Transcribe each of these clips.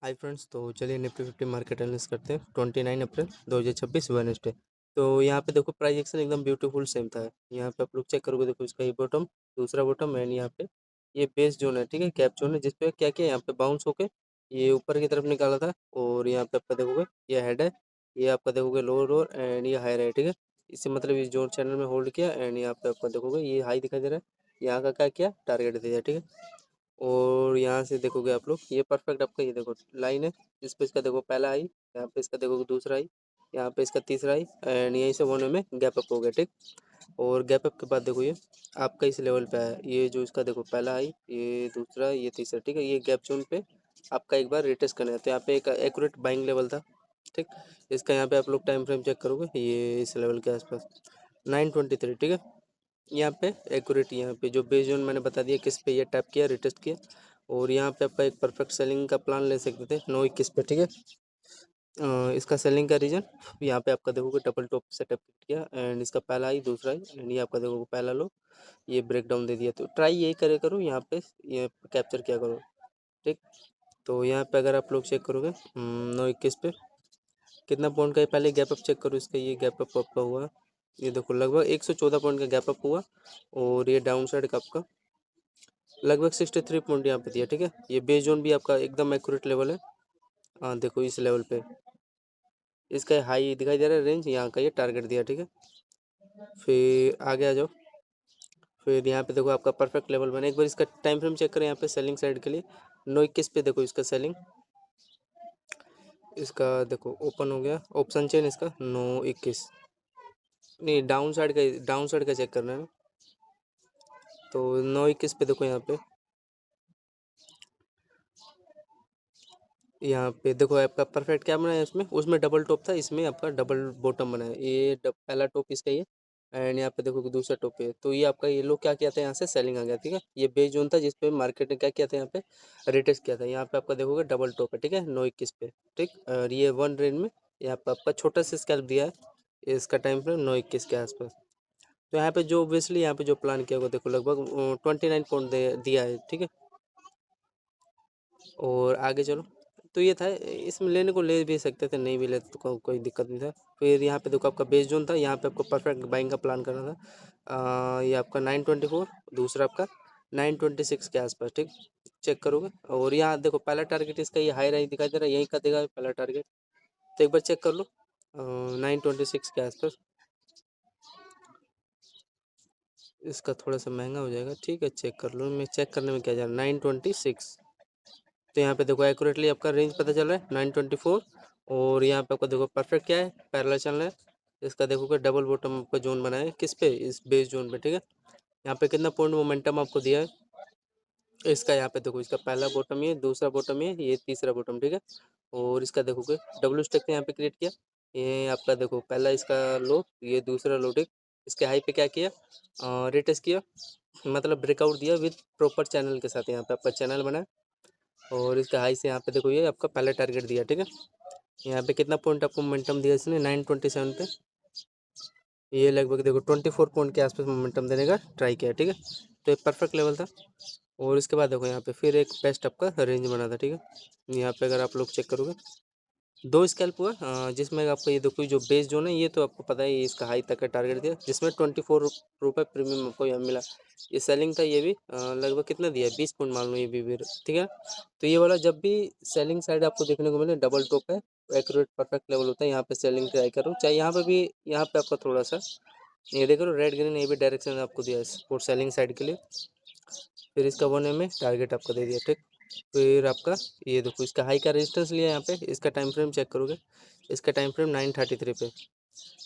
Hi friends, तो चलिए Nifty 50 market analysis करते हैं। 29 अप्रैल 2026 वेडनेसडे। तो यहाँ पे देखो प्राइस एक्शन एकदम ब्यूटीफुल सेम था। यहाँ पे आप लोग चेक करोगे, देखो इसका ये बॉटम, दूसरा बॉटम एंड यहाँ पे ये बेस जोन है, ठीक है, कैप जोन है, जिसपे क्या किया यहाँ पे बाउंस होके ये ऊपर की तरफ निकाला था। और यहाँ पे आपका देखोगे ये हेड है, ये आपका देखोगे लोअर लोअर एंड ये हायर है, ठीक है। इससे मतलब इस जोन चैनल में होल्ड किया एंड यहाँ पे आपका देखोगे ये हाई दिखाई दे रहा है, यहाँ का क्या किया टारगेट दे दिया, ठीक है। और यहाँ से देखोगे आप लोग ये परफेक्ट आपका ये देखो लाइन है, इस पे इसका देखो पहला आई, यहाँ पे इसका देखोगे दूसरा आई, यहाँ पे इसका तीसरा आई एंड यहीं से वन में गैप अप हो गया, ठीक। और गैप अप के बाद देखो ये आपका इस लेवल पे है, ये जो इसका देखो पहला आई, ये दूसरा, ये तीसरा, ठीक है। ये गैप जोन पे आपका एक बार रिटेस्ट करना है, तो यहाँ पे एक एक्यूरेट बाइंग लेवल था, ठीक। इसका यहाँ पे आप लोग टाइम फ्रेम चेक करोगे, ये इस लेवल के आसपास 923, ठीक है। यहाँ पे एक्यूरेट, यहाँ पे जो बेस जोन मैंने बता दिया किस पे ये टैप किया रिटेस्ट किया। और यहाँ पे आपका एक परफेक्ट सेलिंग का प्लान ले सकते थे 921 पे, ठीक है। इसका सेलिंग का रीजन यहाँ पे आपका देखोगे डबल टॉप से टैप किया एंड इसका पहला ही दूसरा ही एंड ये आपका देखोगे पहला लो, ये ब्रेक डाउन दे दिया। तो ट्राई यही करे करो, यहाँ पे ये कैप्चर किया करो, ठीक। तो यहाँ पे अगर आप लोग चेक करोगे 921 पे कितना पॉइंट का है, पहले गैप अप चेक करो इसका, ये गैप अप आपका हुआ, ये देखो लगभग 114 पॉइंट का गैप अप हुआ। और ये डाउन साइड का आपका लगभग 63 पॉइंट यहाँ पे दिया, ठीक है। ये बेस जोन भी आपका एकदम एक्यूरेट लेवल है। हाँ देखो इस लेवल पे इसका हाई दिखाई दे रहा है, रेंज यहाँ का ये टारगेट दिया, ठीक है। फिर आगे आ जाओ, फिर यहाँ पे देखो आपका परफेक्ट लेवल बना। एक बार इसका टाइम फ्रेम चेक करें यहाँ पे सेलिंग साइड के लिए 921 पे देखो इसका सेलिंग, इसका देखो ओपन हो गया ऑप्शन चेन इसका 921, नहीं डाउन साइड का चेक करना है ना। तो 921 पे देखो यहाँ पे देखो आपका परफेक्ट क्या बना है, इसमें उसमें डबल टॉप था, इसमें आपका डबल बॉटम बना है। ये पहला टॉप इसका ये एंड यहाँ पे देखो कि दूसरा टॉप है, तो ये आपका ये लोग क्या किया था, यहाँ से सेलिंग आ गया, ठीक है। ये बेस जोन था जिसपे मार्केट ने क्या किया था, यहाँ पे रिटेस्ट किया था। यहाँ पे आपका देखोगे डबल टॉप है, ठीक है, 921 पे, ठीक। और ये वन रेंज में यहाँ पे आपका छोटा सा स्कैल्प दिया है, इसका टाइम फ्रेम 921 के आसपास। तो यहाँ पे जो ऑब्वियसली यहाँ पे जो प्लान किया होगा देखो लगभग 29 पॉइंट दिया है, ठीक है। और आगे चलो, तो ये था, इसमें लेने को ले भी सकते थे, नहीं भी लेते तो कोई दिक्कत नहीं था। फिर यहाँ पे देखो आपका बेस जोन था, यहाँ पे आपको परफेक्ट बाइंग का प्लान करना था। ये आपका 924, दूसरा आपका 926 के आसपास, ठीक। चेक करोगे और यहाँ देखो पहला टारगेट इसका ये हाई राई दिखाई दे रहा है, यहीं का देगा पहला टारगेट, तो एक बार चेक कर लो 926 के आसपास। इसका थोड़ा सा महंगा हो जाएगा, ठीक है, चेक कर लो, मैं चेक करने में क्या जा रहा है 926। तो यहाँ पे देखो एक्यूरेटली आपका रेंज पता चल रहा है 924। और यहाँ पे आपको देखो परफेक्ट क्या है, पैरेलल चल रहा है। इसका देखो कि डबल बॉटम का जोन बना है, किस पे, इस बेस जोन पे, ठीक है। यहाँ पे कितना पॉइंट मोमेंटम आपको दिया है, इसका यहाँ पे देखो इसका पहला बॉटम ये, दूसरा बॉटम ये तीसरा बॉटम, ठीक है। और इसका देखोगे डब्ल्यू स्टेक ने यहाँ पे क्रिएट किया, ये आपका देखो पहला इसका लो, ये दूसरा लो, ठीक। इसके हाई पे क्या किया, रिटेस्ट किया, मतलब ब्रेकआउट दिया विद प्रॉपर चैनल के साथ, यहाँ पे आपका चैनल बना है। और इसका हाई से यहाँ पे देखो ये आपका पहला टारगेट दिया, ठीक है। यहाँ पे कितना पॉइंट आपको मोमेंटम दिया इसने 927 पे, ये लगभग देखो 24 पॉइंट के आसपास मोमेंटम देने का ट्राई किया, ठीक है। तो ये परफेक्ट लेवल था। और इसके बाद देखो यहाँ पे फिर एक बेस्ट आपका रेंज बना था, ठीक है। यहाँ पे अगर आप लोग चेक करोगे दो स्कैल्प हुआ, जिसमें आपको ये देखो जो बेस जोन है ये तो आपको पता है, ये इसका हाई तक का टारगेट दिया, जिसमें 24 रुपये प्रीमियम आपको यहाँ मिला। ये सेलिंग था, ये भी लगभग कितना दिया, 20 पॉइंट मान लो ये भी, ठीक है। तो ये वाला जब भी सेलिंग साइड आपको देखने को मिले डबल टॉप है, एक्यूरेट परफेक्ट लेवल होता है, यहाँ पे सेलिंग ट्राई करो, चाहे यहाँ पे भी, यहाँ पे आपका थोड़ा सा ये देख लो रेड ग्रीन, ये भी डायरेक्शन आपको दिया है सपोर्ट सेलिंग साइड के लिए। फिर इसका 1 में टारगेट आपको दे दिया, ठीक। फिर आपका ये देखो इसका हाई का रेजिस्टेंस लिया यहाँ पे, इसका टाइम फ्रेम चेक करोगे, इसका टाइम फ्रेम 933 पे।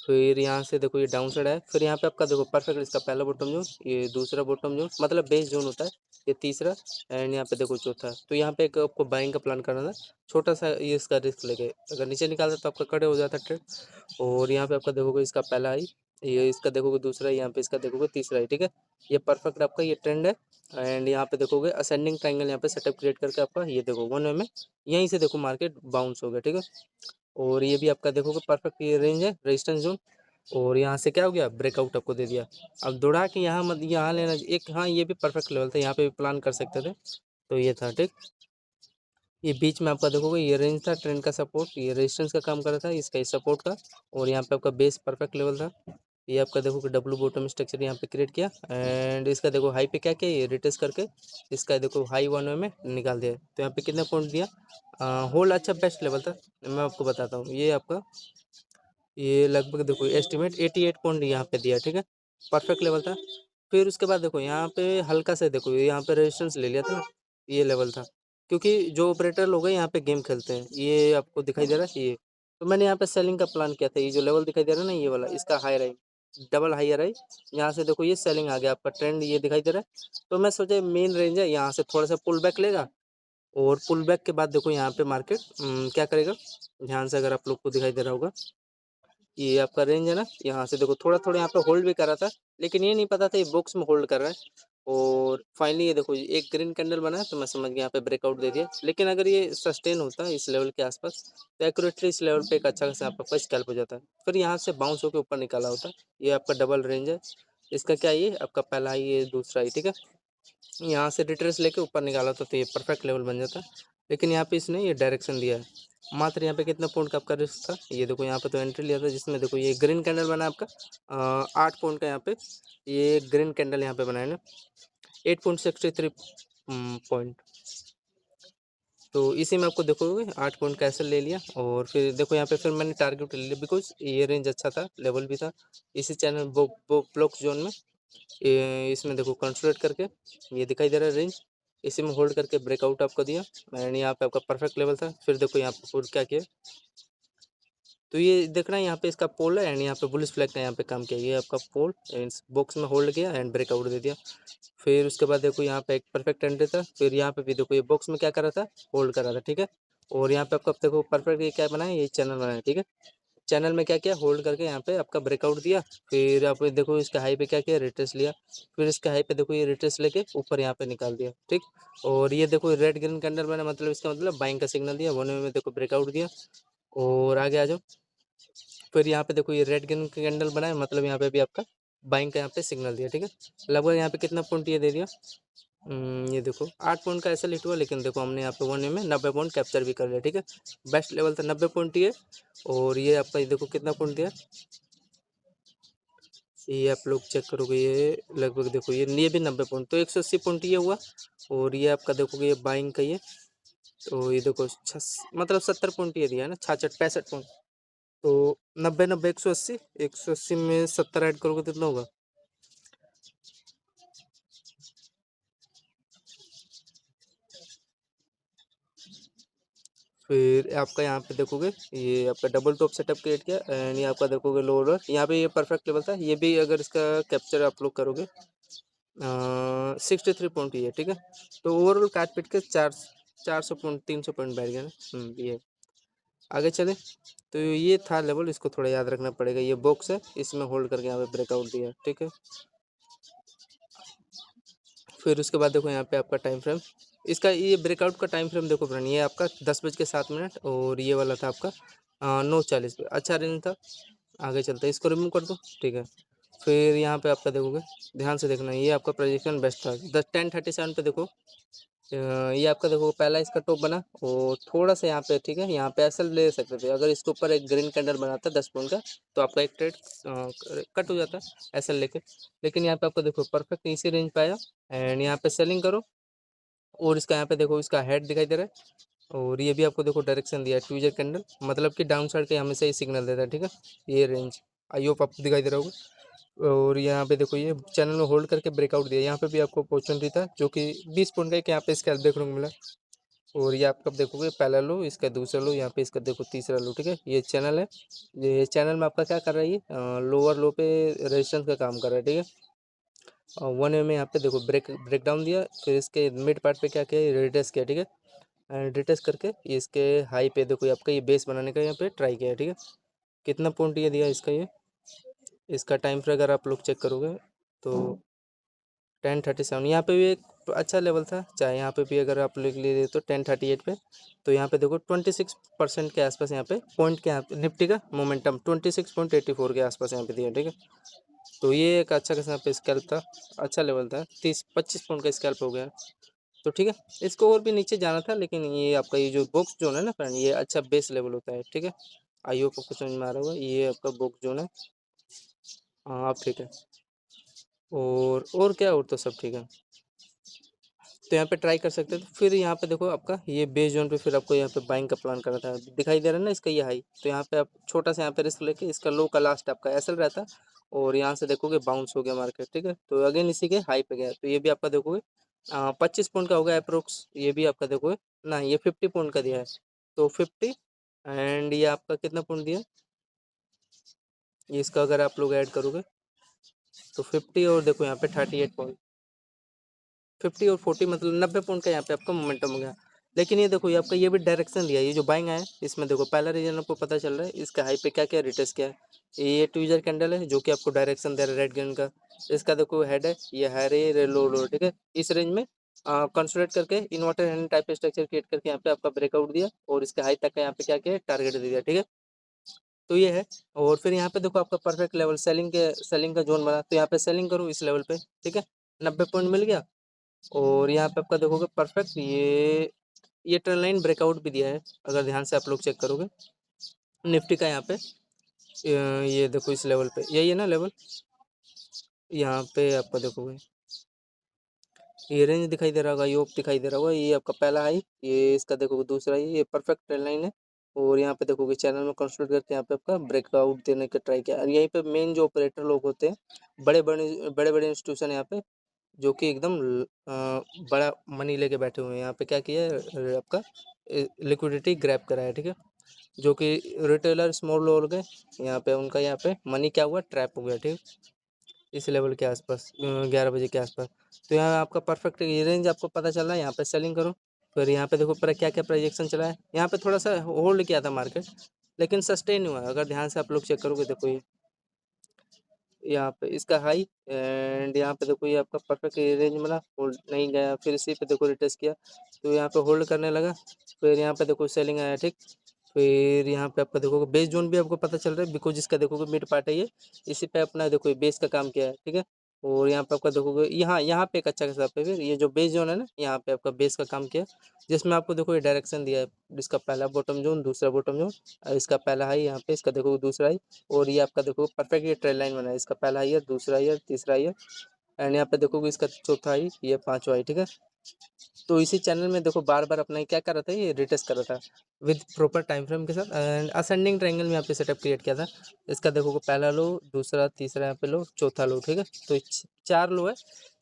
फिर यहाँ से देखो ये डाउन साइड है, फिर यहाँ पे आपका देखो परफेक्ट इसका पहला बॉटम जोन, ये दूसरा बॉटम जोन, मतलब बेस जोन होता है, ये तीसरा एंड यहाँ पे देखो चौथा। तो यहाँ पे एक आपको बाइंग का प्लान करना था, छोटा सा ये इसका रिस्क लेके, अगर नीचे निकालता तो आपका कड़े हो जाता ट्रेड। और यहाँ पे आपका देखोगे इसका पहला आई, ये इसका देखोगे दूसरा, यहाँ पे इसका देखोगे तीसरा आई, ठीक है। ये परफेक्ट आपका ये ट्रेंड है। एंड यहाँ पे देखोगे असेंडिंग ट्राइंगल यहाँ पे सेटअप क्रिएट करके आपका ये देखो 1 में यहीं से देखो मार्केट बाउंस हो गया, ठीक है। और ये भी आपका देखोगे परफेक्ट ये रेंज है रेजिस्टेंस जोन। और यहाँ से क्या हो गया, ब्रेकआउट आपको दे दिया। अब दौड़ा के यहाँ मत यहाँ लेना एक, हाँ ये भी परफेक्ट लेवल था, यहाँ पे भी प्लान कर सकते थे, तो ये था, ठीक। ये बीच में आपका देखोगे ये रेंज था ट्रेंड का सपोर्ट, ये रेजिस्टेंस का काम कर रहा था, इसका ये सपोर्ट का, और यहाँ पे आपका बेस परफेक्ट लेवल था। ये आपका देखोगे डब्लू बॉटम स्ट्रक्चर यहाँ पे क्रिएट किया, एंड इसका देखो हाई पे क्या किया, ये रिटेस्ट करके इसका देखो हाई 1 में निकाल दिया। तो यहाँ पे कितना पॉइंट दिया, होल्ड अच्छा बेस्ट लेवल था। मैं आपको बताता हूँ, ये आपका ये लगभग देखो एस्टिमेट 88 पॉइंट यहाँ पे दिया, ठीक है, परफेक्ट लेवल था। फिर उसके बाद देखो यहाँ पे हल्का से देखो यहाँ पे रेजिस्टेंस ले लिया था ना, ये लेवल था, क्योंकि जो ऑपरेटर लोग हैं यहाँ पे गेम खेलते हैं, ये आपको दिखाई दे रहा है ये, तो मैंने यहाँ पे सेलिंग का प्लान किया था। ये जो लेवल दिखाई दे रहा है ना, ये वाला, इसका हायर है, डबल हायर है, यहाँ से देखो ये सेलिंग आ गया, आपका ट्रेंड ये दिखाई दे रहा है। तो मैं सोचा मेन रेंज है, यहाँ से थोड़ा सा पुल बैक लेगा, और पुल बैक के बाद देखो यहाँ पे मार्केट क्या करेगा, ध्यान से अगर आप लोग को दिखाई दे रहा होगा, ये आपका रेंज है ना, यहाँ से देखो थोड़ा थोड़ा यहाँ पे होल्ड भी कर रहा था, लेकिन ये नहीं पता था ये बॉक्स में होल्ड कर रहा है। और फाइनली ये देखो एक ग्रीन कैंडल बना है, तो मैं समझ गया यहाँ पे ब्रेकआउट दे दिया। लेकिन अगर ये सस्टेन होता है इस लेवल के आसपास, तो एक्यूरेटली इस लेवल पे एक अच्छा खासा आपका स्कैल्प हो जाता है, फिर यहाँ से बाउंस होकर ऊपर निकाला होता। ये आपका डबल रेंज है, इसका क्या, ये आपका पहला ही, ये दूसरा ही, ठीक है। यहाँ से रिट्रेस लेके ऊपर निकाला होता तो ये परफेक्ट लेवल बन जाता, लेकिन यहाँ पे इसने ये डायरेक्शन दिया है। मात्र यहाँ पे कितना पॉइंट का आपका रिस्क था, ये देखो यहाँ पे तो एंट्री लिया था, जिसमें देखो ये ग्रीन कैंडल बना आपका 8 पॉइंट का, यहाँ पे ये ग्रीन कैंडल यहाँ पे बनाया ना 8.63 पॉइंट। तो इसी में आपको देखोगे 8 पॉइंट कैसे ले लिया, और फिर देखो यहाँ पे फिर मैंने टारगेट ले लिया, बिकॉज ये रेंज अच्छा था, लेवल भी था इसी चैनल ब्लॉक जोन में। इसमें देखो कंसोलिडेट करके ये दिखाई दे रहा है रेंज, इसी में होल्ड करके ब्रेकआउट आपको दिया, एंड यहाँ पे आपका परफेक्ट लेवल था। फिर देखो यहाँ पे पूरा क्या किया, तो ये देखना यहाँ पे इसका पोल है, एंड यहाँ पे बुलिश फ्लैग का यहाँ पे काम किया, ये आपका पोल बॉक्स में होल्ड किया एंड ब्रेकआउट दे दिया। फिर उसके बाद देखो यहाँ पे एक परफेक्ट एंट्री था, फिर यहाँ पे भी देखो ये बॉक्स में क्या कर रहा था, होल्ड कर रहा था, ठीक है। और यहाँ पे आपका देखो परफेक्ट ये क्या बनाया, ये चैनल बनाया, ठीक है। चैनल में क्या किया, होल्ड करके यहाँ पे आपका ब्रेकआउट दिया। फिर आप देखो इसका हाई पे क्या किया, रिट्रेस लिया, फिर इसका हाई पे देखो ये रिट्रेस लेके ऊपर यहाँ पे निकाल दिया, ठीक। और ये देखो रेड ग्रीन कैंडल मैंने, मतलब इसका मतलब बाइंग का सिग्नल दिया, 1 में देखो ब्रेकआउट दिया, और आगे आ जाओ। फिर यहाँ पे देखो ये रेड ग्रीन कैंडल बना है, मतलब यहाँ पे भी आपका बाइंग का यहाँ पे सिग्नल दिया, ठीक है। लगभग यहाँ पे कितना पॉइंट ये दे दिया, ये देखो 8 पॉइंट का ऐसा लिट हुआ, लेकिन देखो हमने यहाँ पे 1 में 90 पॉइंट कैप्चर भी कर लिया, ठीक है। बेस्ट लेवल था 90 पॉइंट ये, और ये आपका ये देखो कितना पॉइंट दिया, ये आप लोग चेक करोगे, ये लगभग देखो ये भी 90 पॉइंट, तो 180 पॉइंट ये हुआ। और ये आपका देखोगे ये बाइंग का ये, तो ये देखो मतलब 70 पॉइंट ये दिया है ना, 66 65 पॉइंट। तो 90 90 180, 180 में 70 ऐड करोगे तो कितना होगा, फिर आपका यहाँ पे देखोगे ये आपका डबल टॉप सेटअप क्रिएट किया, एंड ये आपका देखोगे लोअर, यहाँ पे ये परफेक्ट लेवल था, ये भी अगर इसका कैप्चर आप लोग करोगे 63 पॉइंट ये, ठीक है। तो ओवरऑल काट पीट के 400 पॉइंट 300 पॉइंट बैठ गया ना, ये आगे चले। तो ये था लेवल, इसको थोड़ा याद रखना पड़ेगा, ये बॉक्स है, इसमें होल्ड करके यहाँ पे ब्रेकआउट दिया, ठीक है। फिर उसके बाद देखो यहाँ पे आपका टाइम फ्रेम, इसका ये ब्रेकआउट का टाइम फ्रेम देखो फ्रेंड, ये आपका 10:07, और ये वाला था आपका 9:40 पे, अच्छा रेंज था। आगे चलते हैं, इसको रिमूव कर दो, ठीक है। फिर यहाँ पे आपका देखोगे, ध्यान से देखना, ये आपका प्रोजेक्शन बेस्ट था 10:37 पे देखो। ये आपका देखो पहला इसका टॉप बना, और थोड़ा सा यहाँ पे, ठीक है, यहाँ पे एसएल ले सकते थे, अगर इसके ऊपर एक ग्रीन कैंडल बनाता 10 पॉइंट का, तो आपका एक ट्रेड कट हो जाता एसएल लेके। लेकिन यहाँ पे आपको देखो परफेक्ट इसी रेंज पे आया, एंड यहाँ पे सेलिंग करो, और इसका यहाँ पे देखो इसका हेड दिखाई दे रहा है, और ये भी आपको देखो डायरेक्शन दिया है ट्विजर कैंडल, मतलब कि डाउन साइड के हमेशा ही सिग्नल देता है, ठीक है। ये रेंज आई होप आपको दिखाई दे रहा होगा। और यहाँ पे देखो ये चैनल में होल्ड करके ब्रेकआउट दिया, यहाँ पे भी आपको अपॉर्चुनिटी था, जो कि 20 पॉइंट का, यहाँ पे स्कैल्प देखने को मिला। और ये आप कब देखोगे, पहला लो, इसका दूसरा लो, यहाँ पे इसका देखो तीसरा लो, ठीक है। ये चैनल है, ये चैनल में आपका क्या कर रहा है, ये लोअर लो पे रेजिस्टेंस का काम कर रहा है, ठीक है। 1 में यहाँ पे देखो ब्रेक डाउन दिया, फिर इसके मिड पार्ट पे क्या किया, रिटेस्ट किया, ठीक है। एंड रिटेस्ट करके ये इसके हाई पे देखो आपका ये बेस बनाने का यहाँ पे ट्राई किया है, ठीक है। कितना पॉइंट ये दिया इसका, ये इसका टाइम फ्रेम अगर आप लोग चेक करोगे तो 10:37, यहाँ पे भी एक अच्छा लेवल था, चाहे यहाँ पे भी अगर आप लोग ले रहे तो 10:38 पे। तो यहाँ पे देखो 26% के आसपास यहाँ पे पॉइंट के, यहाँ पे निफ्टी का मोमेंटम 26.84 के आसपास यहाँ पे दिया, ठीक है। तो ये एक अच्छा खासा पे स्कैल्प था, अच्छा लेवल था, 30-25 पॉइंट का स्कैल्प हो गया। तो ठीक है, इसको और भी नीचे जाना था, लेकिन ये आपका ये जो बॉक्स जोन है ना फ्रेंड, ये अच्छा बेस लेवल होता है। ठीक है, आई होप आपको समझ में आ रहा होगा, ये आपका बॉक्स जोन है। हाँ आप ठीक है, और क्या, और तो सब ठीक है। तो यहाँ पे ट्राई कर सकते हैं। तो फिर यहाँ पे देखो आपका ये बेस जोन पे फिर आपको यहाँ पे बाइंग का प्लान करना था, दिखाई दे रहा है ना इसका ये हाई। तो यहाँ पे आप छोटा सा यहाँ पे रिस्क लेके इसका लो का लास्ट आपका एसएल रहता है, और यहाँ से देखोगे बाउंस हो गया मार्केट। ठीक है, तो अगेन इसी के हाई पे गया, तो ये भी आपका देखोगे 25 पॉइंट का होगा अप्रोक्स, ये भी आपका देखोगे ना, ये 50 पॉइंट का दिया है। तो 50 एंड ये आपका कितना पॉइंट दिया, ये इसका अगर आप लोग ऐड करोगे तो 50 और देखो यहाँ पे 38 पॉइंट, 50 और 40 मतलब 90 पॉइंट का यहाँ पे आपका मोमेंटम हो गया। लेकिन ये देखो ये आपका ये भी डायरेक्शन दिया है, ये जो बाइंग आया है इसमें देखो पहला रीजन आपको पता चल रहा है, इसका हाई पे क्या क्या रिटेस्ट क्या है। ये ट्विजर कैंडल है जो कि आपको डायरेक्शन दे रहा है रेड गेन का। इसका देखो हेड है, ये हाई लो लो। ठीक है, इस रेंज में कंसोलिडेट करके inverter hand type structure create करके यहाँ पे आपका ब्रेकआउट दिया, और इसके हाई तक का यहाँ पे क्या क्या टारगेट दे दिया। ठीक है, तो ये है। और फिर यहाँ पे देखो आपका परफेक्ट लेवल सेलिंग का जोन बना, तो यहाँ पे सेलिंग करो इस लेवल पे। ठीक है, 90 पॉइंट मिल गया, और यहाँ पे आपका देखोगे परफेक्ट ये ट्रेंड लाइन ब्रेकआउट भी दिया है, अगर ध्यान से आप लोग चेक करोगे निफ्टी का। यहाँ पे ये देखो इस लेवल पे, यही है ना लेवल, यहाँ पे आपका देखोगे ये रेंज दिखाई दे रहा होगा, योग दिखाई दे रहा होगा, ये आपका पहला हाई, ये इसका देखोगे दूसरा ही, ये परफेक्ट ट्रेंड लाइन है। और यहाँ पे देखोगे चैनल में कंसोलिडेट करके यहाँ पे आपका ब्रेकआउट देने का ट्राई किया, और यहीं पे मेन जो ऑपरेटर लोग होते हैं, बड़े बड़े इंस्टीट्यूशन यहाँ पे, जो कि एकदम बड़ा मनी लेके बैठे हुए हैं। यहाँ पे क्या किया है आपका लिक्विडिटी ग्रैब करा है। ठीक है, जो कि रिटेलर स्मॉल लोग हैं, यहाँ पे उनका यहाँ पे मनी क्या हुआ, ट्रैप हो गया। ठीक है, इस लेवल के आसपास 11 बजे के आसपास। तो यहाँ आपका परफेक्ट ये रेंज आपको पता चल रहा है, यहाँ पे सेलिंग करो। फिर यहाँ पे देखो पर क्या क्या प्रोजेक्शन चला है, यहाँ पे थोड़ा सा होल्ड किया था मार्केट, लेकिन सस्टेन हुआ है। अगर ध्यान से आप लोग चेक करोगे देखो ये यहाँ पे इसका हाई, एंड यहाँ पे देखो ये आपका परफेक्ट रेंज मिला, होल्ड नहीं गया, फिर इसी पे देखो रिटेस्ट किया, तो यहाँ पे होल्ड करने लगा। फिर यहाँ पे देखो सेलिंग आया। ठीक, फिर यहाँ पे आपका देखोगे बेस जोन भी आपको पता चल रहा है, बिकॉज इसका देखोगे मिड पार्ट है ये, इसी पे अपना देखो ये बेस का काम किया है। ठीक है, और यहाँ पे आपका देखोगे यहाँ यहाँ पे एक अच्छा खासा पे फिर ये जो बेस जोन है ना, यहाँ पे आपका बेस का काम किया, जिसमें आपको देखो ये डायरेक्शन दिया है, इसका पहला बॉटम जोन, दूसरा बॉटम जोन, इसका पहला हाई यहाँ पे, इसका देखो दूसरा हाई, और ये आपका देखो परफेक्ट ये ट्रेड लाइन बना है, इसका पहला ईयर, दूसरा ईयर, तीसरा ईयर, एंड यहाँ पे देखोगे इसका चौथा आई, ये पांचवा आई। ठीक है, तो इसी चैनल में देखो बार बार अपना क्या कर रहा था, ये रिटेस्ट कर रहा था विद प्रॉपर टाइम फ्रेम के साथ, एंड असेंडिंग ट्रायंगल में यहाँ पे सेटअप क्रिएट किया था। इसका देखोगे पहला लो, दूसरा, तीसरा यहाँ पे लो, चौथा लो। ठीक है, तो 4 लो है,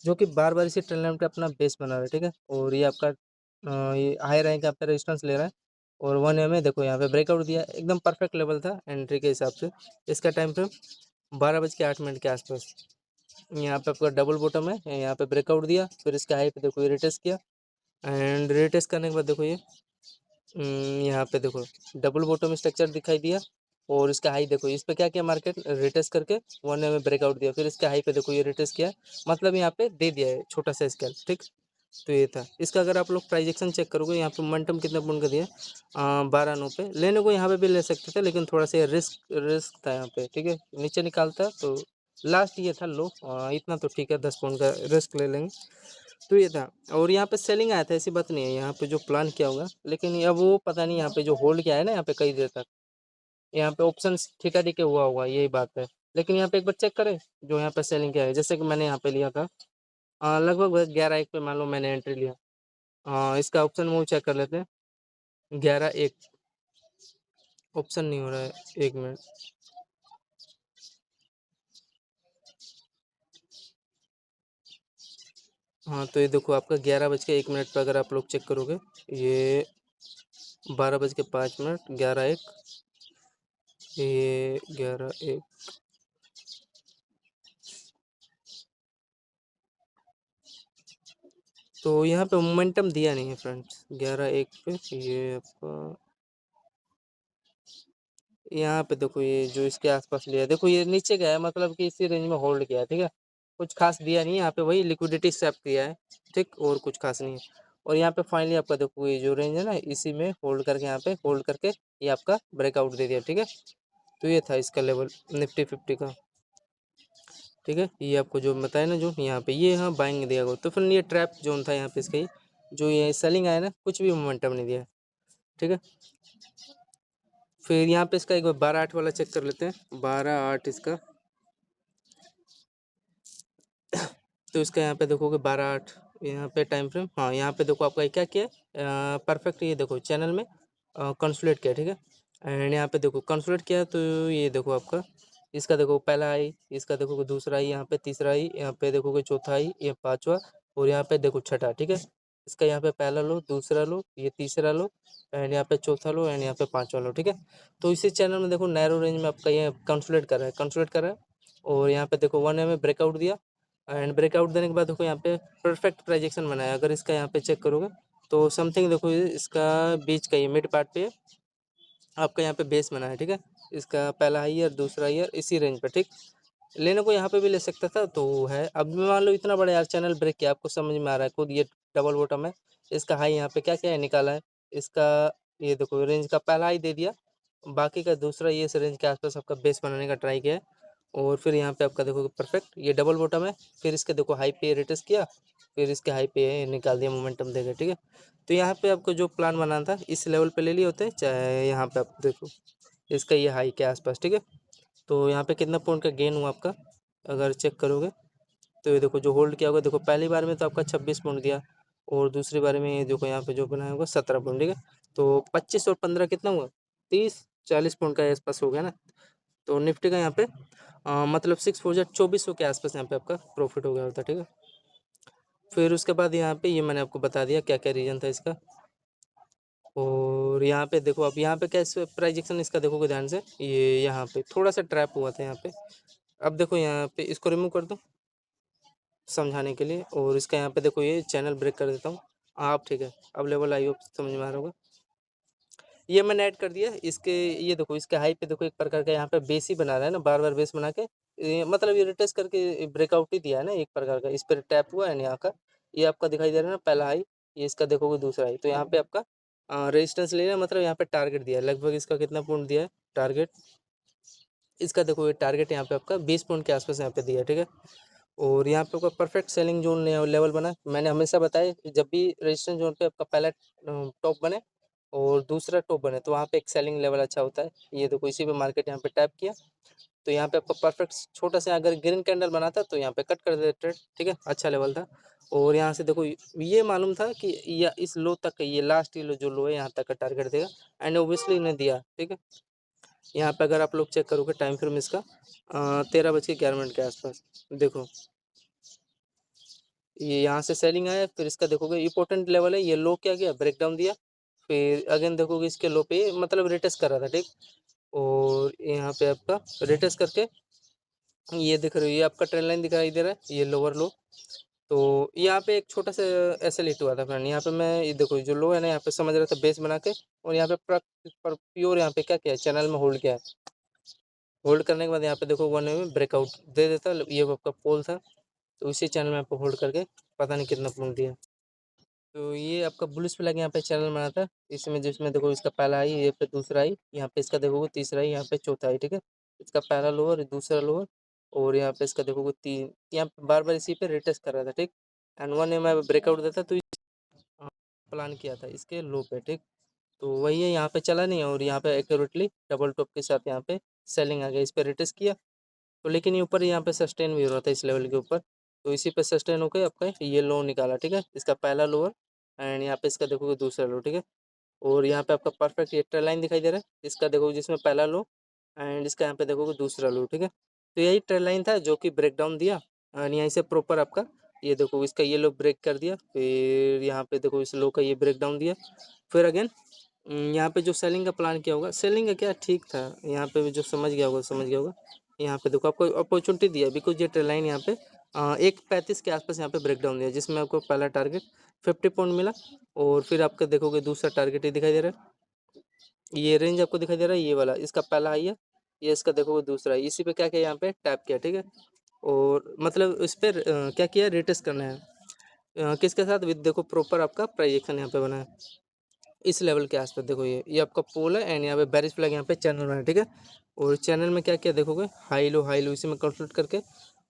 जो कि बार बार इसी ट्रेंड लाइन पे अपना बेस बना रहा है। ठीक है, और ये आपका ये हाई रैंक यहाँ पे रेजिस्टेंस ले रहा है, और 1 में देखो यहाँ पे ब्रेकआउट दिया, एकदम परफेक्ट लेवल था एंट्री के हिसाब से। इसका टाइम फ्रेम 12:08 के आसपास। यहाँ पे आपका डबल बॉटम है, यहाँ पे ब्रेकआउट दिया, फिर इसका हाई पे देखो ये रिटेस्ट किया, एंड रिटेस्ट करने के बाद देखो ये यहाँ पे देखो डबल बॉटम स्ट्रक्चर दिखाई दिया, और इसका हाई देखो, इस पे क्या किया मार्केट, रिटेस्ट करके 1 में ब्रेकआउट दिया, फिर इसके हाई पे देखो ये रिटेस्ट किया, मतलब यहाँ पे दे दिया है छोटा सा स्केल। ठीक, तो ये था इसका। अगर आप लोग प्राइजेक्शन चेक करोगे, यहाँ पे मोमेंटम कितना पॉइंट का दिया, 12 9 पे लेने को यहाँ पे भी ले सकते थे, लेकिन थोड़ा सा रिस्क था यहाँ पे। ठीक है, नीचे निकालता तो लास्ट ये था लो, इतना तो ठीक है, 10 पॉइंट का रिस्क ले लेंगे। तो ये था, और यहाँ पे सेलिंग आया था, ऐसी बात नहीं है, यहाँ पे जो प्लान किया होगा, लेकिन अब वो पता नहीं यहाँ पे जो होल्ड किया है ना, यहाँ पे कई देर तक यहाँ पे ऑप्शन ठीका ठीके हुआ होगा, यही बात है। लेकिन यहाँ पे एक बार चेक करें जो यहाँ पे सेलिंग किया है, जैसे कि मैंने यहाँ पे लिया था लगभग 11 1 पे, मान लो मैंने एंट्री लिया, इसका ऑप्शन मूव चेक कर लेते हैं। 11 1 ऑप्शन नहीं हो रहा है, 1 मिनट। हाँ, तो ये देखो आपका 11:01 पे अगर आप लोग चेक करोगे, ये 12:05, 11 1, ये 11 1, तो यहाँ पे मोमेंटम दिया नहीं है फ्रेंड्स 11 1 पे। ये आपका यहाँ पे देखो ये जो इसके आसपास लिया है, देखो ये नीचे गया है, मतलब कि इसी रेंज में होल्ड किया है। ठीक है, कुछ खास दिया नहीं है यहाँ पे, वही लिक्विडिटी स्वैप किया है। ठीक, और कुछ खास नहीं है। और यहाँ पे फाइनली आपका देखो ये जो रेंज है ना, इसी में होल्ड करके, यहाँ पे होल्ड करके ये आपका ब्रेकआउट दे दिया। ठीक है, तो ये था इसका लेवल निफ्टी 50 का। ठीक है, ये आपको जो बताया ना जो यहाँ पे, ये हाँ बाइंग दिया गया, तो फिर ये ट्रैप जोन था यहाँ पे इसका ही। जो ये सेलिंग आया ना, कुछ भी मोमेंटम नहीं दिया, ठीक है। फिर यहाँ पे इसका एक बार 12-8 वाला चेक कर लेते हैं, 12-8 इसका। तो इसका यहाँ पे देखोगे 12-8, यहाँ पे टाइम फ्रेम, हाँ यहाँ पे देखो आपका क्या किया है, परफेक्ट ये देखो चैनल में कंसोलिडेट किया, ठीक है। एंड यहाँ पे देखो कंसोलिडेट किया, तो ये देखो आपका इसका देखो पहला आई, इसका देखोगे दूसरा आई, यहाँ पे तीसरा आई, यहाँ पे देखोगे चौथा आई, ये पांचवा, और यहाँ पे देखो छठा, ठीक है। इसका यहाँ पे पहला लो, दूसरा लो, ये तीसरा लो, एंड यहाँ पे चौथा लो, एंड यहाँ पे पांचवा लो, ठीक है। तो इसी चैनल में देखो नैरो रेंज में आपका ये कंसोलिडेट कर रहा है, कंसोलिडेट कर रहा है। और यहाँ पे देखो 1 में ब्रेकआउट दिया, एंड ब्रेकआउट देने के बाद देखो यहाँ पे परफेक्ट प्रोजेक्शन बनाया। अगर इसका यहाँ पे चेक करोगे तो समथिंग देखो इसका बीच का ये मिड पार्ट पे आपका यहाँ पे बेस बना है, ठीक है। इसका पहला ईयर, दूसरा ईयर इसी रेंज पे, ठीक। लेने को यहाँ पे भी ले सकता था, तो है। अब मान लो इतना बड़ा यार चैनल ब्रेक किया, आपको समझ में आ रहा है खुद, ये डबल बॉटम है, इसका हाई यहाँ पे क्या क्या है निकाला है, इसका ये देखो रेंज का पहला हाई दे दिया, बाकी का दूसरा ये इस रेंज के आसपास आपका बेस बनाने का ट्राई किया है। और फिर यहाँ पे आपका देखो परफेक्ट ये डबल बॉटम है, फिर इसके देखो हाई पे रिटेस्ट किया, फिर इसके हाई पे निकाल दिया, मोमेंटम देगा, ठीक है। तो यहाँ पे आपको जो प्लान बनाना था इस लेवल पे ले लिए होते, चाहे यहाँ पे आप देखो इसका ये हाई के आसपास, ठीक है। तो यहाँ पे कितना पॉइंट का गेन हुआ आपका, अगर चेक करोगे तो ये देखो जो होल्ड किया होगा, देखो पहली बार में तो आपका 26 पॉइंट दिया, और दूसरी बार में ये देखो यहाँ पे जो बनाया होगा 17 पॉइंट, ठीक है। तो 25 और 15 कितना हुआ, 30-40 पॉइंट का आसपास हो गया ना। तो निफ्टी का यहाँ पे मतलब 6 4 2400 के आसपास यहाँ पे आपका प्रॉफिट हो गया होता, ठीक है। फिर उसके बाद यहाँ पे ये मैंने आपको बता दिया क्या क्या रीजन था इसका। और यहाँ पे देखो, अब यहाँ पे कैसे प्राइजेक्शन इसका देखोगे ध्यान से, ये यहाँ पे थोड़ा सा ट्रैप हुआ था यहाँ पे। अब देखो यहाँ पे इसको रिमूव कर दो समझाने के लिए, और इसका यहाँ पे देखो ये चैनल ब्रेक कर देता हूँ आप, ठीक है। अब लेवल आई होप समझ में आ रहा होगा, ये मैंने ऐड कर दिया इसके। ये देखो इसके हाई पे देखो एक प्रकार का यहाँ पे बेस ही बना रहा है ना, बार बार बेस बना के, मतलब ये रिटेस्ट करके ब्रेकआउट ही दिया है ना एक प्रकार का, इस पर टैप हुआ है यहाँ का, ये आपका दिखाई दे रहा है ना पहला हाई, ये इसका देखोगे दूसरा हाई। तो यहाँ पे आपका रेजिस्टेंस ले रहा है, मतलब यहाँ पे टारगेट दिया है, लगभग इसका कितना पॉइंट दिया है टारगेट, इसका देखो ये टारगेट यहाँ पे आपका 20 पॉइंट के आसपास यहाँ पे दिया है, ठीक है। और यहाँ पे आपका परफेक्ट सेलिंग जोन लेवल बना, मैंने हमेशा बताया कि जब भी रेजिस्टेंस जोन पे आपका पहला टॉप बने और दूसरा टॉप बने तो वहाँ पे एक सेलिंग लेवल अच्छा होता है। ये देखो इसी पे मार्केट यहाँ पे टैप किया, तो यहाँ पे आपका परफेक्ट छोटा सा अगर ग्रीन कैंडल बनाता तो यहाँ पे कट कर देते ट्रेड, ठीक है, अच्छा लेवल था। और यहाँ से देखो ये मालूम था कि या इस लो तक, ये लास्ट ये जो लो है यहाँ तक का टारगेट देगा, एंड ओबियसली इन्हें दिया, ठीक है। यहाँ पे अगर आप लोग चेक करोगे टाइम फ्रेम इसका 13:11 के आसपास, देखो ये यहाँ से सेलिंग आया, फिर इसका देखोगे इंपॉर्टेंट लेवल है, ये लो क्या गया ब्रेक डाउन दिया, फिर अगेन देखोगे इसके लो पे मतलब रिटेस्ट कर रहा था, ठीक। और यहाँ पे आपका रिटेस्ट करके ये दिख रही है, ये आपका ट्रेंड लाइन दिखाई दे रहा है, ये लोअर लो। तो यहाँ पे एक छोटा सा ऐसे हिट हुआ था फ्रेंड, यहाँ पे मैं ये देखो जो लो है ना यहाँ पे समझ रहा था बेस बना के, और यहाँ पे प्योर यहाँ पे क्या किया चैनल में होल्ड किया है। होल्ड करने के बाद यहाँ पे देखो 1 में ब्रेकआउट दे देता, ये आपका पोल था, तो इसी चैनल में आपको होल्ड करके पता नहीं कितना पॉइंट दिया। तो ये आपका बुलिश फ्लैग यहाँ पे चैनल बना था, इसमें जिसमें देखो इसका पहला आई, ये पे दूसरा आई, यहाँ पे इसका देखोगे तीसरा आई, यहाँ पे चौथा आई, ठीक है। इसका पहला लोअर, दूसरा लोअर, और यहाँ पे इसका देखोगे तीन, यहाँ बार बार इसी पे रिटेस्ट कर रहा था, ठीक। एंड 1 में ब्रेकआउट देता तो प्लान किया था इसके लो पे, ठीक। तो वही है, यहाँ पे चला नहीं, और यहाँ पे एक्यूरेटली डबल टॉप के साथ यहाँ पे सेलिंग आ गया, इस पे रिटेस्ट किया, तो लेकिन ये ऊपर यहाँ पे सस्टेन भी हो रहा था इस लेवल के ऊपर, तो इसी पे सस्टेन होकर आपका ये लो निकाला, ठीक है। इसका पहला लोअर, एंड यहाँ पे इसका देखोगे दूसरा लो, ठीक है। और यहाँ पे आपका परफेक्ट ये ट्रेल लाइन दिखाई दे रहा है, इसका देखोगे जिसमें पहला लो, एंड इसका यहाँ पे देखोगे दूसरा लो, ठीक है। तो यही ट्रेल लाइन था जो कि ब्रेक डाउन दिया, एंड यहाँ से प्रॉपर आपका ये देखो इसका ये लो ब्रेक कर दिया, फिर यहाँ पे देखो इस लो का ये ब्रेक डाउन दिया, फिर अगेन यहाँ पे जो सेलिंग का प्लान किया होगा, सेलिंग का क्या ठीक था, यहाँ पे भी जो समझ गया होगा समझ गया होगा। यहाँ पे देखो आपको अपॉर्चुनिटी दिया, बिकॉज ये ट्रेल लाइन यहाँ पे 1:35 के आसपास यहाँ पे ब्रेक डाउन दिया, जिसमें आपको पहला टारगेट 50 पॉइंट मिला, और फिर आपका देखोगे दूसरा टारगेट ये दिखाई दे रहा है, ये रेंज आपको दिखाई दे रहा है ये वाला, इसका पहला हाई है, ये इसका देखोगे दूसरा है, इसी पे क्या किया यहाँ पे टैप किया, ठीक है। और मतलब इस पर क्या किया रिटेस्ट करना है, किसके साथ विद देखो प्रॉपर आपका प्राइजेक्शन यहाँ पे बना है इस लेवल के आसपास, देखो ये आपका पोल है, एंड यहाँ पे बेरिश फ्लैग यहाँ पे चैनल बना है, ठीक है। और चैनल में क्या किया देखोगे हाई लो इसी में कंसल्ट करके,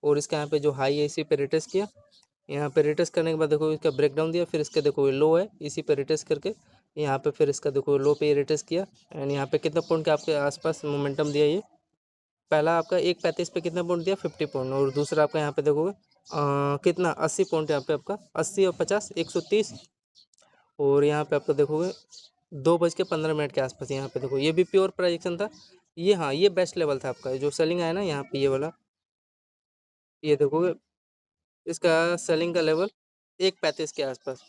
और इसका यहाँ पे जो हाई है इसी पे रिटेस्ट किया, यहाँ पे रिटेस्ट करने के बाद देखो इसका ब्रेकडाउन दिया, फिर इसका देखो लो है, इसी पे रिटेस्ट करके यहाँ पे फिर इसका देखो लो पे रिटेस्ट किया एंड यहाँ पे कितना पॉइंट का आपके आसपास मोमेंटम दिया ये। पहला आपका 1.35 पे कितना पॉइंट दिया 50 पॉइंट, और दूसरा आपका यहाँ पे देखोगे कितना 80 पॉइंट यहाँ पे आपका 80 और 50 130, और यहाँ पे आपका देखोगे 2:15 के आसपास यहाँ पे देखो ये भी प्योर प्रोजेक्शन था ये। हाँ ये बेस्ट लेवल था आपका जो सेलिंग आया ना यहाँ पे ये वाला, ये देखोगे इसका सेलिंग का लेवल 1.35 के आसपास,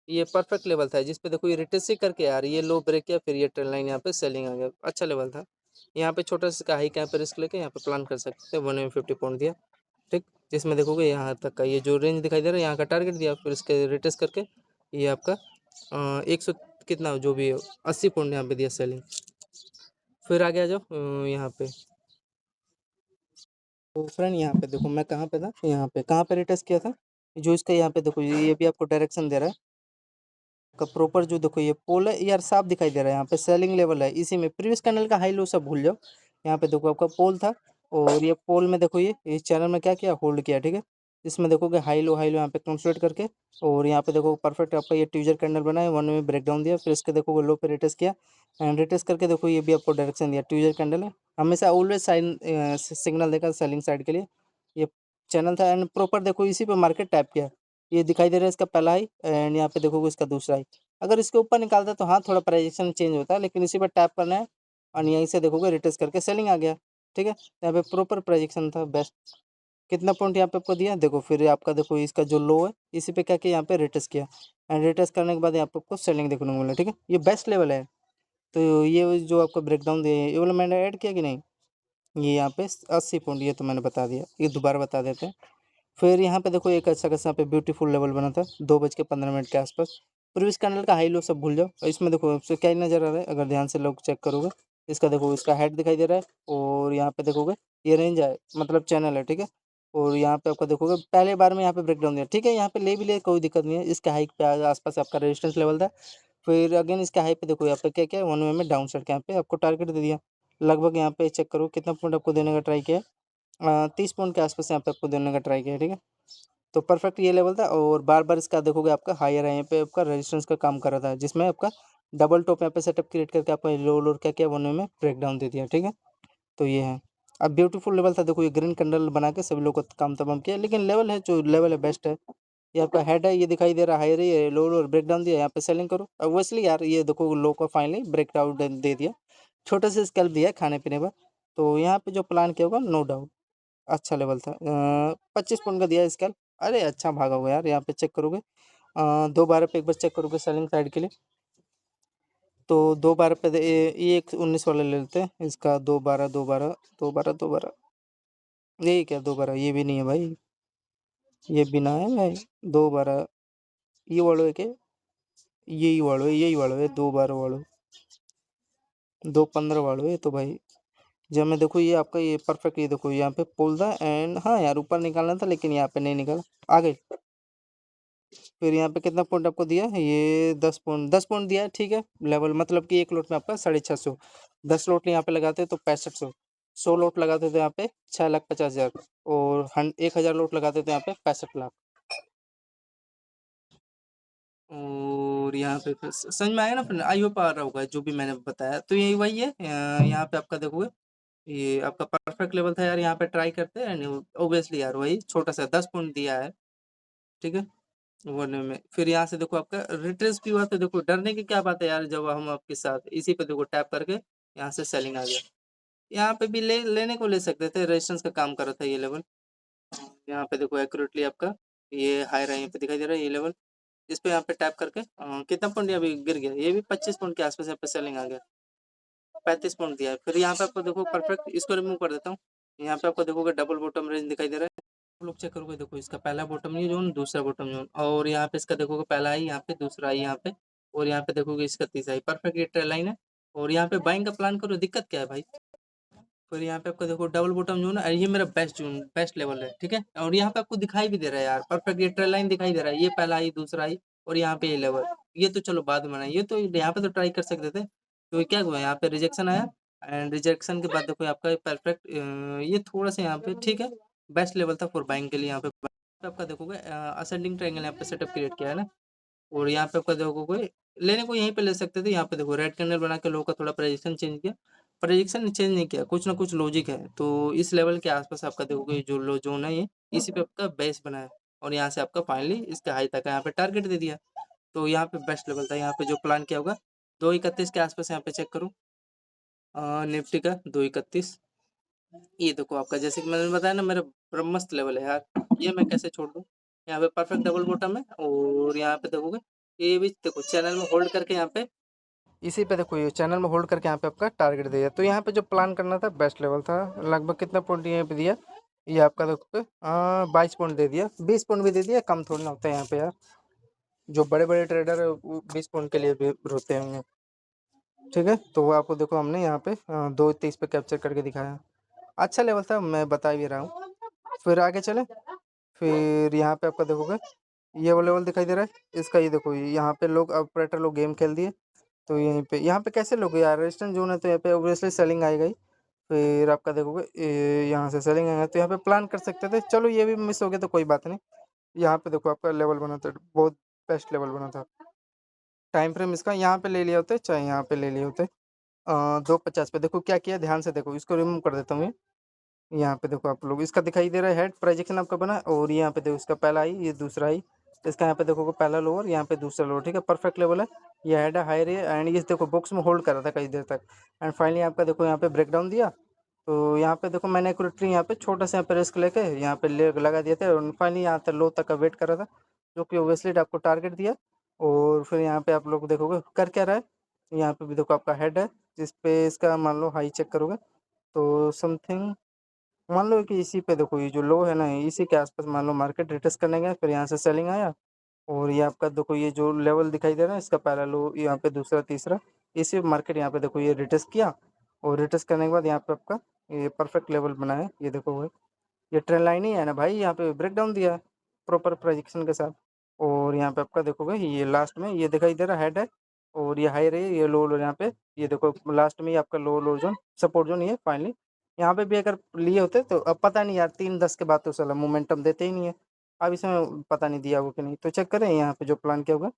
ये परफेक्ट लेवल था जिस पे देखो ये रिटेस्ट ही करके यार ये लो ब्रेक किया, फिर ये ट्रेंड लाइन यहाँ पे सेलिंग आ गया, अच्छा लेवल था। यहाँ पे छोटा सा हाई यहाँ पे रिस्क लेके यहाँ पे प्लान कर सकते हैं, 150 पॉइंट दिया ठीक, जिसमें देखोगे यहाँ तक का ये जो रेंज दिखाई दे रहा है यहाँ का टारगेट दिया, फिर इसके रिटेस्ट करके ये आपका 100 कितना जो भी 80 पॉइंट यहाँ पे दिया सेलिंग। फिर आगे आ जाओ यहाँ पे, तो फ्रेंड यहाँ पे देखो मैं कहाँ पे था, यहाँ पे कहाँ पे रिटेस्ट किया था, जो इसका यहाँ पे देखो ये भी आपको डायरेक्शन दे रहा है का प्रॉपर, जो देखो ये पोल है यार साफ दिखाई दे रहा है, यहाँ पे सेलिंग लेवल है, इसी में प्रीवियस कैंडल का हाई लो सब भूल जाओ। यहाँ पे देखो आपका पोल था, और ये पोल में देखो ये इस चैनल में क्या किया होल्ड किया ठीक है, इसमें देखोगे हाई लो यहाँ पे कंसोलिडेट करके, और यहाँ पे देखो परफेक्ट आपका ये ट्यूजर कैंडल बना है, वन में ब्रेकडाउन दिया, फिर इसके देखोगे लो पे रिटेस्ट किया एंड रिटेस्ट करके देखो ये भी आपको डायरेक्शन दिया, ट्यूजर कैंडल है, हमेशा ऑलवेज साइन सिग्नल देगा सेलिंग साइड के लिए ये चैनल था, एंड प्रॉपर देखो इसी पे मार्केट टैप किया, ये दिखाई दे रहा है इसका पहला हाई एंड यहाँ पे देखोगे इसका दूसरा हाई। अगर इसके ऊपर निकालता है तो हाँ थोड़ा प्राइजेक्शन चेंज होता है, लेकिन इसी पर टैप करना है और यहीं से देखोगे रिटेस्ट करके सेलिंग आ गया ठीक है, तो यहाँ पे प्रॉपर प्राइजेक्शन था बेस्ट। कितना पॉइंट यहाँ पे आपको दिया देखो, फिर आपका देखो इसका जो लो है इसी पे क्या किया यहाँ पे रिटेस्ट किया एंड रिटेस्ट करने के बाद यहाँ पे आपको सेलिंग देखने को मिला ठीक है, ये बेस्ट लेवल है। तो ये जो आपको ब्रेकडाउन दिया है ये वाला मैंने ऐड किया कि नहीं, ये यहाँ पे 80 पॉइंट ये तो मैंने बता दिया, ये दोबारा बता देते हैं। फिर यहाँ पे देखो एक अच्छा खासा पे ब्यूटीफुल लेवल बना था 2:15 के आसपास, प्रीवियस कैंडल का हाई लो सब भूल जाओ, और इसमें देखो आपसे क्या नज़र आ रहा है अगर ध्यान से लोग चेक करोगे, इसका देखो इसका हेड दिखाई दे रहा है, और यहाँ पे देखोगे ये रेंज है मतलब चैनल है ठीक है, और यहाँ पे आपका देखोगे पहले बार में यहाँ पे ब्रेकडाउन दिया ठीक है, यहाँ पे ले भी ले कोई दिक्कत नहीं है, इसका हाइक पे आसपास आपका रेजिस्टेंस लेवल था, फिर अगेन इसका हाई पे देखो यहाँ पे क्या क्या 1 में डाउन साइड यहाँ पे आपको टारगेट दे दिया, लगभग यहाँ पे चेक करो कितना पॉइंट आपको देने का ट्राई किया, 30 पॉइंट के आसपास यहाँ पे आपको देने का ट्राई किया ठीक है। तो परफेक्ट ये लेवल था, और बार बार इसका देखोगे आपका हायर है यहाँ पे आपका रेजिस्टेंस का काम कर रहा था, जिसमें आपका डबल टॉप यहाँ पे सेटअप क्रिएट करके आपका लो लो क्या किया 1 में ब्रेक डाउन दे दिया ठीक है। तो ये है अब ब्यूटीफुल लेवल था, देखो ये ग्रीन कैंडल बना के सभी लोग को काम तमाम किया, लेकिन लेवल है जो लेवल है बेस्ट है। ये आपका हेड है ये दिखाई दे रहा है हाई रही है, लो लो ब्रेक डाउन दिया, यहाँ पे सेलिंग करो, अब वैसे यार ये देखो लो का फाइनली ब्रेक डाउन दे दिया, छोटे से स्कैल्प दिया है खाने पीने पर। तो यहाँ पे जो प्लान किया होगा नो डाउट अच्छा लेवल था, 25 पॉइंट का दिया इसका, अरे अच्छा भागा हुआ यार, यहाँ पे चेक करोगे 2 बार पे एक बार चेक करोगे सेलिंग साइड के लिए, तो 2 बार पे ये एक 19 वाला ले लेते हैं इसका, 2 12 2 12 2 12 2 12, ये क्या 2 12 ये भी नहीं है भाई, ये बिना है भाई 2 12, ये वालों है क्या, यही वालों है 2 12 वालों, 2 15 वालों है तो भाई, जब मैं देखो ये आपका ये परफेक्ट ये देखो यहाँ पे पुल था एंड हाँ यार ऊपर निकालना था लेकिन यहाँ पे नहीं निकाला आ गई। फिर यहाँ पे कितना पॉइंट आपको दिया है ये 10 पॉइंट दिया है ठीक है, लेवल मतलब कि एक लोट में आपका 650, 10 लोट यहाँ पे लगाते तो 6500, 100 लोट लगाते तो यहाँ पे 6,50,000, और 1,000 लोट लगाते तो यहाँ पे 65 लाख। और यहाँ पे फिर समझ में आया ना फ्रेंड, आई होप आ रहा होगा जो भी मैंने बताया, तो यही वही है यहाँ पे आपका देखोगे ये आपका परफेक्ट लेवल था यार, यहाँ पे ट्राई करते हैं ऑब्वियसली यार वही छोटा सा 10 पॉइंट दिया है ठीक है 1 में। फिर यहाँ से देखो आपका रिट्रेस भी हुआ, तो देखो डरने की क्या बात है यार, जब हम आपके साथ इसी पे देखो टैप करके यहाँ से सेलिंग आ गया, यहाँ पे भी लेने को ले सकते थे, रेजिस्टेंस का काम कर रहा था ये लेवल, यहाँ पे देखो एक्यूरेटली आपका ये हाई रहा है, यहाँ पे दिखाई दे रहा है ये लेवल, इस पे यहाँ पे टैप करके कितना पॉइंट अभी गिर गया, ये भी 25 पॉइंट के आसपास यहाँ पे सेलिंग आ गया, 35 पॉइंट दिया है। फिर यहाँ पे आपको देखो परफेक्ट, इसको रिमूव कर देता हूँ, यहाँ पे आपको देखोगे डबल बॉटम रेंज दिखाई दे रहा है, लोग चेक करोगे देखो इसका पहला बॉटम जोन दूसरा बॉटम जोन, और यहाँ पे इसका देखोगे पहला आई यहाँ पे दूसरा आई यहाँ पे, और यहाँ पे देखोगे इसका तीसरा आई, परफेक्ट ये ट्रेल लाइन है, और यहाँ पे बाइंग का प्लान करो, दिक्कत क्या है भाई। फिर यहाँ पे आपको देखो डबल बॉटम जोन है, ये मेरा बेस्ट जोन बेस्ट लेवल है ठीक है, और यहाँ पे आपको दिखाई भी दे रहा है यार परफेक्ट ये ट्रेल लाइन दिखाई दे रहा है, ये पहला आई दूसरा आई, और यहाँ पे ये लेवल, ये तो चलो बाद में बनाए, ये तो यहाँ पे तो ट्राई कर सकते थे, तो क्या हुआ यहाँ पे रिजेक्शन आया, एंड रिजेक्शन के बाद देखो आपका परफेक्ट ये थोड़ा सा यहाँ पे ठीक है बेस्ट लेवल था फॉर बाइंग के लिए यहाँ पे। पे आपका देखोगे असेंडिंग ट्रायंगल यहाँ पे सेटअप क्रिएट किया है ना, और यहाँ पे आपका देखोगे लेने को यहीं पे ले सकते थे। यहाँ पे देखो रेड कैंडल बना के लो का थोड़ा प्रेडिक्शन चेंज किया, प्रेडिक्शन चेंज नहीं किया, कुछ ना कुछ लॉजिक है। तो इस लेवल के आसपास आपका देखोगे जो लो जोन है ये, इसी पे आपका बेस बना है, और यहाँ से आपका फाइनली इसके हाई तक यहाँ पे टारगेट दे दिया। तो यहाँ पे बेस्ट लेवल था, यहाँ पे जो प्लान किया होगा 231 के आसपास। यहाँ पे चेक करो निफ्टी का 231, ये देखो आपका जैसे कि मैंने बताया ना मेरा मस्त लेवल है यार, ये मैं कैसे छोड़ दूँ। यहाँ पे परफेक्ट डबल बॉटम है, और यहाँ पे देखोगे ये भी देखो चैनल में होल्ड करके यहाँ पे, इसी पे देखो ये चैनल में होल्ड करके यहाँ पे आपका टारगेट दिया। तो यहाँ पे जो प्लान करना था बेस्ट लेवल था, लगभग कितना पॉइंट यहाँ पे दिया, ये आपका देखो 22 पॉइंट दे दिया, 20 पॉइंट भी दे दिया, कम थोड़ी ना होता है यहाँ पे यार। जो बड़े बड़े ट्रेडर है वो 20 पॉइंट के लिए भी रोते होंगे। ठीक है, तो वो आपको देखो हमने यहाँ पे 2:30 पे कैप्चर करके दिखाया, अच्छा लेवल था, मैं बता भी रहा हूँ। फिर आगे चले, फिर यहाँ पे आपका देखोगे ये वो लेवल दिखाई दे रहा है इसका, ये देखो यहाँ पे लोग ऑपरेटर लोग गेम खेल दिए। तो यहीं पे यहाँ पे कैसे लोग यार, रेजिस्टेंस जोन है तो यहाँ पे ऑब्वियसली सेलिंग आएगा ही। फिर आपका देखोगे यहाँ से सेलिंग आएगा, तो यहाँ पे प्लान कर सकते थे, चलो ये भी मिस हो गया तो कोई बात नहीं। यहाँ पे देखो आपका लेवल बना था, बहुत बेस्ट लेवल बना था। टाइम फ्रेम इसका यहाँ पे ले लिया होते, चाहे यहाँ पे ले लिए होते 250 पे। देखो क्या किया, ध्यान से देखो, इसको रिमूव कर देता हूँ ये। यहाँ पे देखो आप लोग इसका दिखाई दे रहा है हेड प्रोजेक्शन आपका बना, और यहाँ पे देखो इसका पहला आई, ये दूसरा आई, इसका यहाँ पे देखो पहला लोअर, यहाँ पे दूसरा लोअर, ठीक है, परफेक्ट लेवल है। ये हेड है, हाई रे, एंड ये देखो बॉक्स में होल्ड कर रहा था कई देर तक, एंड फाइनली आपका देखो यहाँ पे ब्रेकडाउन दिया। तो यहाँ पे देखो मैंने एक्यूरेटली यहाँ पे छोटा सा यहाँ पे रिस्क लेके यहाँ पे ले लगा दिया था, और फाइनली यहाँ तक लो तक का वेट कर रहा था, जो कि ओब्वियसली आपको टारगेट दिया। और फिर यहाँ पे आप लोग देखोगे कर क्या रहा है, यहाँ पे भी देखो आपका हेड है, जिसपे इसका मान लो हाई चेक करोगे तो समथिंग, मान लो कि इसी पे देखो ये जो लो है ना, इसी के आसपास मान लो मार्केट रिटेस्ट करने गया, फिर यहाँ से सेलिंग आया, और ये आपका देखो ये जो लेवल दिखाई दे रहा है इसका पहला लो, यहाँ पे दूसरा तीसरा, इसी मार्केट यहाँ पे देखो ये रिटेस्ट किया, और रिटेस्ट करने के बाद यहाँ पे आपका ये परफेक्ट लेवल बना है, ये देखो वो ये ट्रेंड लाइन ही है ना भाई, यहाँ पे ब्रेक डाउन दिया है प्रॉपर प्रोजेक्शन के साथ। और यहाँ पे आपका देखोगे ये लास्ट में ये दिखाई दे रहा हेड है, और ये हाई रही, ये लो लो, यहाँ पे ये देखो लास्ट में ये आपका लो लो जोन सपोर्ट जोन, ये फाइनली यहाँ पे भी अगर लिए होते तो अब पता नहीं यार, 3:10 के बाद तो साला मोमेंटम देते ही नहीं है। अब इसमें पता नहीं दिया होगा कि नहीं, तो चेक करें यहाँ पे जो प्लान किया होगा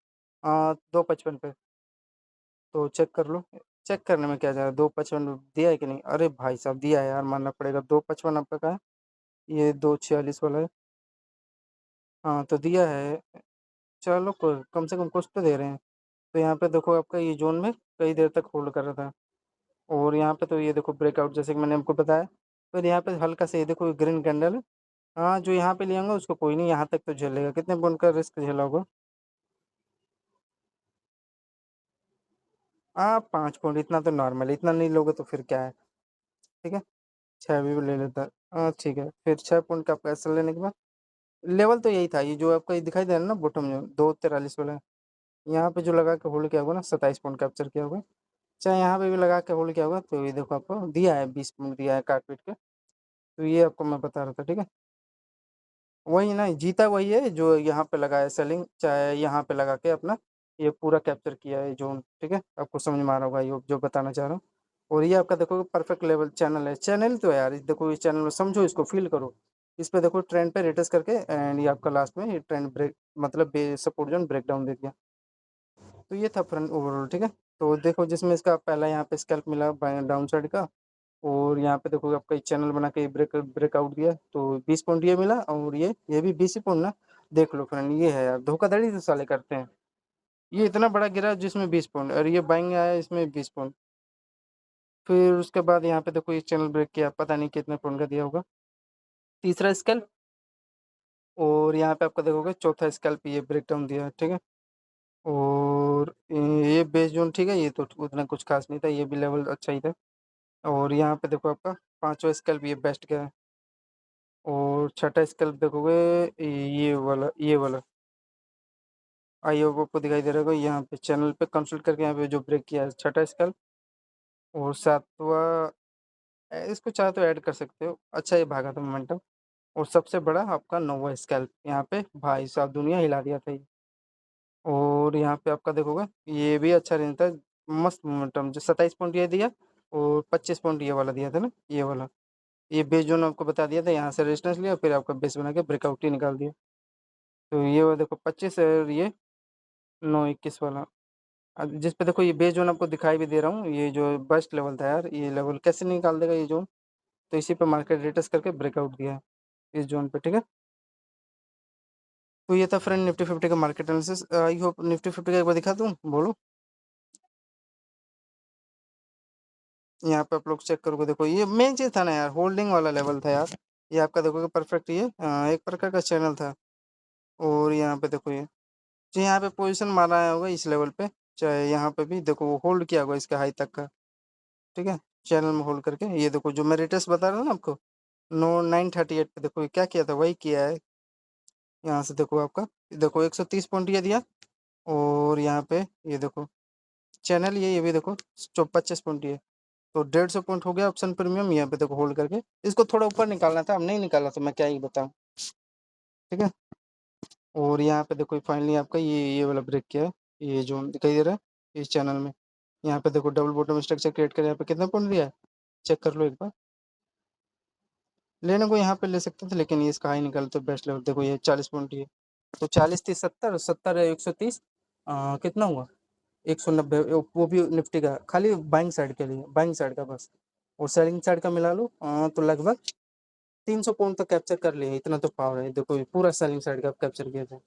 2:55 पे, तो चेक कर लो। चेक करने में क्या जा रहा है, 2:55 दिया है कि नहीं, अरे भाई साहब दिया है यार, मानना पड़ेगा 2:55 आपका कहा है, ये 2:46 वाला है। हाँ तो दिया है, चलो कम से कम कुछ तो दे रहे हैं। तो यहाँ पे देखो आपका ये जोन में कई देर तक होल्ड कर रहा था, और यहाँ पे तो ये देखो ब्रेकआउट जैसे कि मैंने आपको बताया। फिर यहाँ पे हल्का से ये देखो ग्रीन कैंडल है, हाँ जो यहाँ पे ले आऊंगा उसको कोई नहीं, यहाँ तक तो झेलेगा, कितने पॉइंट का रिस्क झेला होगा, हाँ 5 पॉइंट, इतना तो नॉर्मल है, इतना नहीं लोगे तो फिर क्या है। ठीक है, 6 भी ले लेता है, हाँ ठीक है, फिर 6 पॉइंट का पैसा लेने के बाद लेवल तो यही था, ये जो आपका ये दिखाई दे रहा है ना बॉटम जो 2:43 वाला है, यहाँ पे जो लगा के होल्ड किया होगा ना 27 पॉइंट कैप्चर किया होगा, चाहे यहाँ पे भी लगा के होल्ड किया होगा, तो ये देखो आपको दिया है 20 पॉइंट दिया है काट पीट के। तो ये आपको मैं बता रहा था, ठीक है, वही ना जीता वही है जो यहाँ पे लगा है सेलिंग, चाहे यहाँ पे लगा के अपना ये पूरा कैप्चर किया है जोन। ठीक है, आपको समझ में आ रहा होगा ये जो बताना चाह रहा हूँ। और ये आपका देखो परफेक्ट लेवल चैनल है, चैनल तो है यार, देखो इस चैनल में समझो, इसको फील करो, इस पे देखो ट्रेंड पे रिटेस्ट करके, एंड ये आपका लास्ट में ये ट्रेंड ब्रेक मतलब सपोर्ट जोन ब्रेक डाउन दे दिया। तो ये था फ्रंट ओवरऑल, ठीक है। तो देखो जिसमें इसका पहला यहाँ पे स्कैल्प मिला डाउन साइड का, और यहाँ पे देखो आपका चैनल बना के ब्रेकआउट दिया, तो 20 पॉइंट ये मिला, और ये भी 20 ही पॉइंट ना। देख लो फ्रेंड, ये है यार धोखाधड़ी तो साले करते हैं, ये इतना बड़ा गिरा जिसमें 20 पॉइंट, और ये बाइंग आया इसमें 20 पॉइंट। फिर उसके बाद यहाँ पे देखो ये चैनल ब्रेक किया, पता नहीं कितने पॉइंट का दिया होगा, तीसरा स्कैल्प, और यहाँ पे आपका देखोगे चौथा स्कैल्प ये ब्रेक डाउन दिया है, ठीक है। और ये बेस जोन, ठीक है, ये तो उतना कुछ खास नहीं था, ये भी लेवल अच्छा ही था। और यहाँ पे देखो आपका पांचवा स्कैल्प ये बेस्ट का है, और छठा स्कैल्प देखोगे ये वाला आई होप आपको दिखाई दे रहा होगा, यहाँ पे चैनल पे कंसल्ट करके यहाँ पे जो ब्रेक किया है छठा स्कैल्प। और सातवां इसको चाहे तो ऐड कर सकते हो, अच्छा ये भागा था मोमेंटम। और सबसे बड़ा आपका नौवा स्कैल्प, यहाँ पे भाई साहब दुनिया हिला दिया था ये। और यहाँ पे आपका देखोगे ये भी अच्छा रेंज था, मस्त मोमेंटम, जो 27 पॉइंट ये दिया, और 25 पॉइंट ये वाला दिया था ना, ये वाला, ये बेस जोन आपको बता दिया था, यहाँ से रेजिस्टेंस लिया, फिर आपका बेस बना के ब्रेकआउट ही निकाल दिया। तो ये वो देखो 25 और ये 921 वाला। जिस पे देखो ये बेस जोन आपको दिखाई भी दे रहा हूँ, ये जो बेस्ट लेवल था यार, ये लेवल कैसे निकाल देगा ये जोन। तो इसी पे मार्केट रिटेस्ट करके ब्रेकआउट दिया है इस जोन पे, ठीक है। तो ये था फ्रेंड निफ्टी 50 का market analysis. I hope Nifty 50 का एक बार दिखा दूँ, बोलो। यहाँ पे आप लोग चेक करोगे, देखो ये मेन चीज़ था ना यार, होल्डिंग वाला लेवल था यार। ये आपका देखोगे परफेक्ट, ये एक प्रकार का चैनल था। और यहाँ पे देखो ये जो यहाँ पे पोजीशन मारा आया होगा इस लेवल पे, चाहे यहाँ पे भी देखो वो होल्ड किया होगा इसके हाई तक का, ठीक है। चैनल में होल्ड करके ये देखो जो मैं रेटेस्ट बता रहा हूँ ना आपको, 938 पे देखो ये क्या किया था, वही किया है। यहाँ से देखो आपका, देखो 130 पॉइंट ये दिया। और यहाँ पे ये देखो चैनल, ये भी देखो 25 पॉइंट ये। तो 150 पॉइंट हो गया ऑप्शन प्रीमियम, यहाँ पे देखो होल्ड करके। इसको थोड़ा ऊपर निकालना था, अब नहीं निकाला तो मैं क्या ही बताऊँ, ठीक है। और यहाँ पे देखो फाइनली आपका ये वाला ब्रेक किया है, ये जोन दिखाई दे रहा है इस चैनल में। यहाँ पे देखो डबल बॉटम स्ट्रक्चर क्रिएट कर, यहाँ पे कितना पॉइंट दिया है चेक कर लो एक बार। लेने को यहाँ पे ले सकते थे, लेकिन ये इसका हाई निकाल तो बेस्ट लेवल देखो ये 40 पॉइंट ये। तो 40 30 70 70 130 कितना हुआ 190, वो भी निफ्टी का, खाली बाइंग साइड के लिए, बाइंग साइड का बस। और सेलिंग साइड का मिला लो तो लगभग 300 पॉइंट तक कैप्चर कर लिए, इतना तो पावर है। देखो ये पूरा सेलिंग साइड का कैप्चर किया था,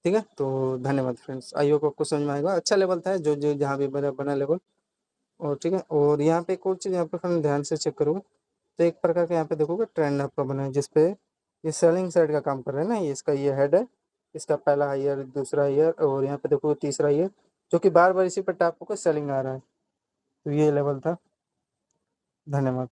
ठीक है। तो धन्यवाद फ्रेंड्स, आई होप आपको समझ में आएगा। अच्छा लेवल था जो जो जहाँ भी बना लेवल। और ठीक है, और यहाँ पे एक और चीज़ यहाँ पे फ्रेंड ध्यान से चेक करोगे तो एक प्रकार का यहाँ पे देखोगे ट्रेंड आपका बना है, जिसपे ये सेलिंग साइड का काम कर रहा है ना, ये इसका ये हेड है, इसका पहला हाईयर, दूसरा हाईयर, और यहाँ पे देखो तीसरा हाईयर, जो कि बार बार इसी पर टैप होकर सेलिंग आ रहा है। तो ये लेवल था, धन्यवाद।